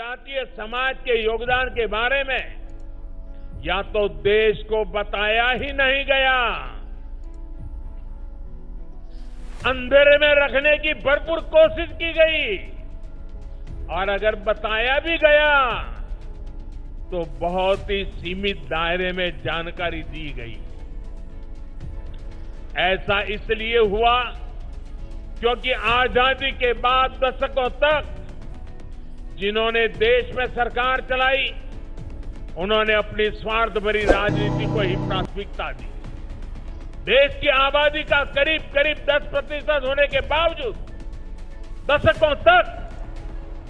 जनजातीय समाज के योगदान के बारे में या तो देश को बताया ही नहीं गया, अंधेरे में रखने की भरपूर कोशिश की गई, और अगर बताया भी गया तो बहुत ही सीमित दायरे में जानकारी दी गई। ऐसा इसलिए हुआ क्योंकि आजादी के बाद दशकों तक जिन्होंने देश में सरकार चलाई, उन्होंने अपनी स्वार्थ भरी राजनीति को ही प्राथमिकता दी। देश की आबादी का करीब करीब 10% होने के बावजूद दशकों तक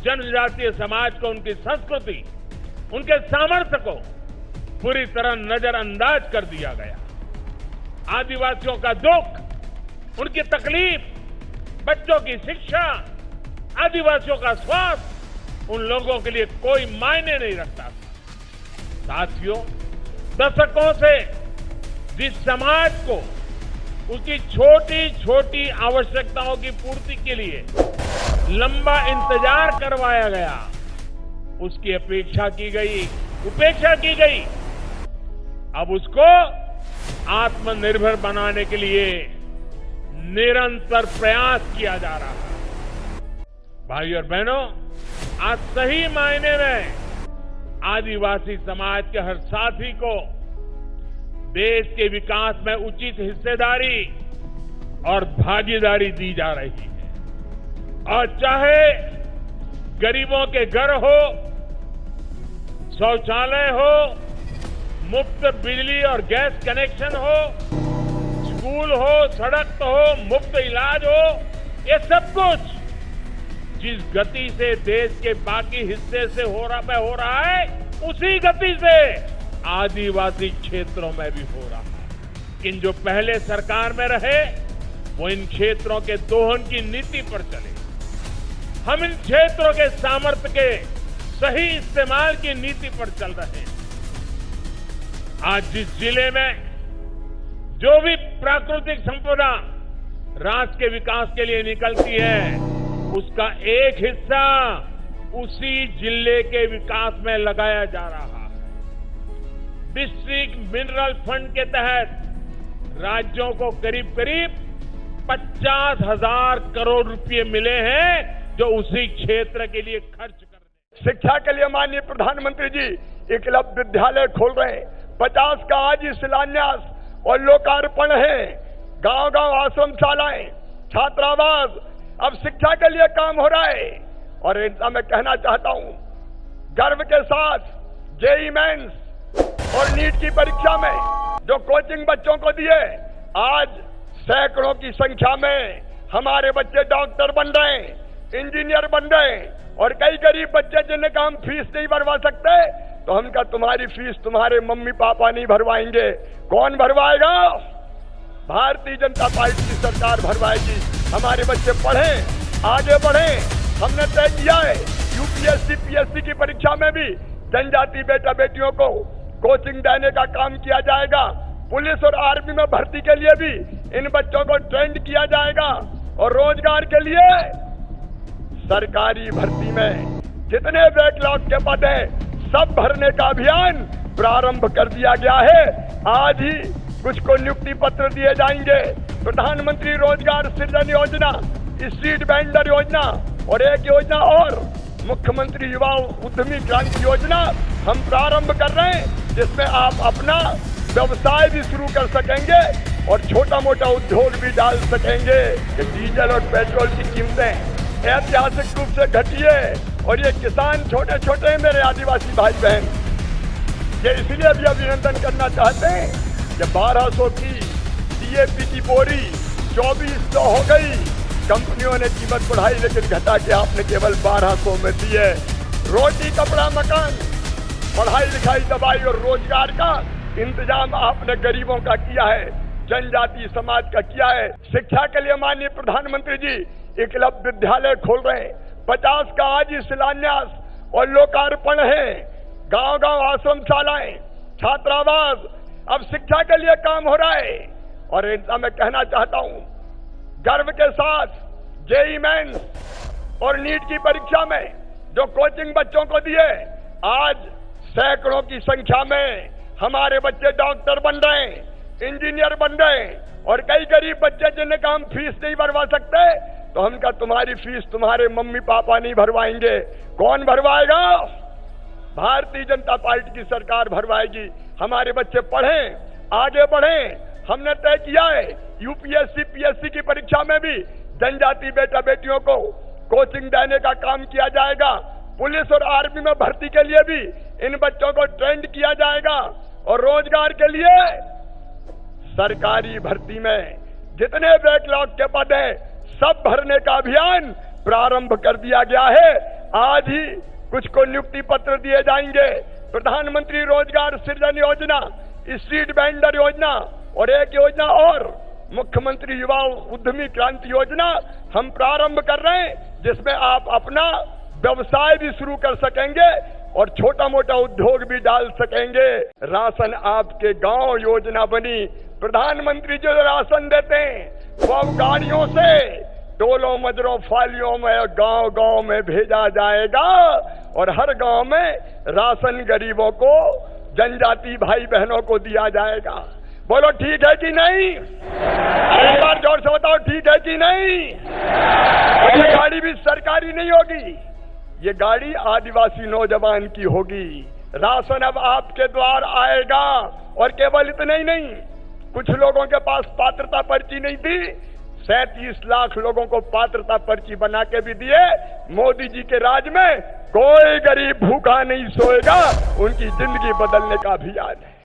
जनजातीय समाज को, उनकी संस्कृति, उनके सामर्थ्य को पूरी तरह नजरअंदाज कर दिया गया। आदिवासियों का दुख, उनकी तकलीफ, बच्चों की शिक्षा, आदिवासियों का स्वास्थ्य उन लोगों के लिए कोई मायने नहीं रखता था। साथियों, दशकों से जिस समाज को उसकी छोटी छोटी आवश्यकताओं की पूर्ति के लिए लंबा इंतजार करवाया गया, उसकी उपेक्षा की गई। अब उसको आत्मनिर्भर बनाने के लिए निरंतर प्रयास किया जा रहा है। भाइयों और बहनों, आज सही मायने में आदिवासी समाज के हर साथी को देश के विकास में उचित हिस्सेदारी और भागीदारी दी जा रही है। और चाहे गरीबों के घर हो, शौचालय हो, मुफ्त बिजली और गैस कनेक्शन हो, स्कूल हो, सड़क हो, मुफ्त इलाज हो, ये सब कुछ जिस गति से देश के बाकी हिस्से से हो रहा है, उसी गति से आदिवासी क्षेत्रों में भी हो रहा है। इन जो पहले सरकार में रहे, वो इन क्षेत्रों के दोहन की नीति पर चले। हम इन क्षेत्रों के सामर्थ्य के सही इस्तेमाल की नीति पर चल रहे हैं। आज जिस जिले में जो भी प्राकृतिक संपदा राष्ट्र के विकास के लिए निकलती है, उसका एक हिस्सा उसी जिले के विकास में लगाया जा रहा है। डिस्ट्रिक्ट मिनरल फंड के तहत राज्यों को करीब करीब 50,000 करोड़ रुपए मिले हैं, जो उसी क्षेत्र के लिए खर्च कर रहे हैं। शिक्षा के लिए माननीय प्रधानमंत्री जी एकलव्य विद्यालय खोल रहे हैं। 50 का आज ही शिलान्यास और लोकार्पण है। गांव-गांव आश्रमशालाएं, छात्रावास, अब शिक्षा के लिए काम हो रहा है। और ऐसा मैं कहना चाहता हूं गर्व के साथ, जेईई मेंस और नीट की परीक्षा में जो कोचिंग बच्चों को दिए, आज सैकड़ों की संख्या में हमारे बच्चे डॉक्टर बन रहे हैं, इंजीनियर बन रहे हैं। और कई गरीब बच्चे जिन्हें का हम फीस नहीं भरवा सकते, तो हम का तुम्हारी फीस तुम्हारे मम्मी पापा नहीं भरवाएंगे। कौन भरवाएगा? भारतीय जनता पार्टी की सरकार भरवाएगी। हमारे बच्चे पढ़ें, आगे बढ़ें। हमने तय किया है यूपीएससी पीएससी की परीक्षा में भी जनजाति बेटा बेटियों को कोचिंग देने का काम किया जाएगा। पुलिस और आर्मी में भर्ती के लिए भी इन बच्चों को ट्रेंड किया जाएगा। और रोजगार के लिए सरकारी भर्ती में जितने बैकलॉग के पद हैं, सब भरने का अभियान प्रारंभ कर दिया गया है। आज ही कुछ को नियुक्ति पत्र दिए जाएंगे। प्रधानमंत्री रोजगार सृजन योजना, स्ट्रीट वेंडर योजना और एक योजना और मुख्यमंत्री युवा उद्यमी क्रांति योजना हम प्रारंभ कर रहे हैं, जिसमें आप अपना व्यवसाय भी शुरू कर सकेंगे और छोटा मोटा उद्योग भी डाल सकेंगे। डीजल और पेट्रोल की कीमतें ऐतिहासिक रूप से घटी है और ये किसान छोटे छोटे हैं मेरे आदिवासी भाई बहन, ये इसलिए भी अभिनंदन करना चाहते हैं कि 1200 की डीएपी की बोरी 2400 हो गई। कंपनियों ने कीमत बढ़ाई, लेकिन घटा के आपने केवल 1200 में दी है। रोटी कपड़ा मकान, पढ़ाई लिखाई दवाई और रोजगार का इंतजाम आपने गरीबों का किया है, जनजातीय समाज का किया है। शिक्षा के लिए माननीय प्रधानमंत्री जी एकलव्य विद्यालय खोल रहे हैं। 50 का आज ही शिलान्यास और लोकार्पण है। गांव-गांव आश्रमशालाएं, छात्रावास, अब शिक्षा के लिए काम हो रहा है। और ऐसा मैं कहना चाहता हूं गर्व के साथ, जेईई मेंस और नीट की परीक्षा में जो कोचिंग बच्चों को दिए, आज सैकड़ों की संख्या में हमारे बच्चे डॉक्टर बन रहे हैं, इंजीनियर बन रहे हैं। और कई गरीब बच्चे जिन्हें का हम फीस नहीं भरवा सकते, तो हम कहा तुम्हारी फीस तुम्हारे मम्मी पापा नहीं भरवाएंगे, कौन भरवाएगा? भारतीय जनता पार्टी की सरकार भरवाएगी। हमारे बच्चे पढ़ें, आगे बढ़ें। हमने तय किया है यूपीएससी पीएससी की परीक्षा में भी जनजाति बेटा बेटियों को कोचिंग देने का काम किया जाएगा। पुलिस और आर्मी में भर्ती के लिए भी इन बच्चों को ट्रेंड किया जाएगा। और रोजगार के लिए सरकारी भर्ती में जितने बैकलॉग के पद हैं सब भरने का अभियान प्रारंभ कर दिया गया है। आज ही कुछ को नियुक्ति पत्र दिए जाएंगे। प्रधानमंत्री रोजगार सृजन योजना, स्ट्रीट वेंडर योजना और एक योजना और मुख्यमंत्री युवा उद्यमी क्रांति योजना हम प्रारंभ कर रहे हैं, जिसमें आप अपना व्यवसाय भी शुरू कर सकेंगे और छोटा मोटा उद्योग भी डाल सकेंगे। राशन आपके गांव योजना बनी। प्रधानमंत्री जो राशन देते हैं वो अब गाड़ियों से टोलों मजरों फालियों में गांव गांव में भेजा जाएगा और हर गांव में राशन गरीबों को, जनजाति भाई बहनों को दिया जाएगा। बोलो ठीक है कि नहीं? एक बार जोर से बताओ ठीक है कि नहीं? ये गाड़ी भी सरकारी नहीं होगी, ये गाड़ी आदिवासी नौजवान की होगी। राशन अब आपके द्वार आएगा। और केवल इतना ही नहीं, कुछ लोगों के पास पात्रता पर्ची नहीं थी, 37 लाख लोगों को पात्रता पर्ची बना के भी दिए। मोदी जी के राज में कोई गरीब भूखा नहीं सोएगा, उनकी जिंदगी बदलने का अभियान है।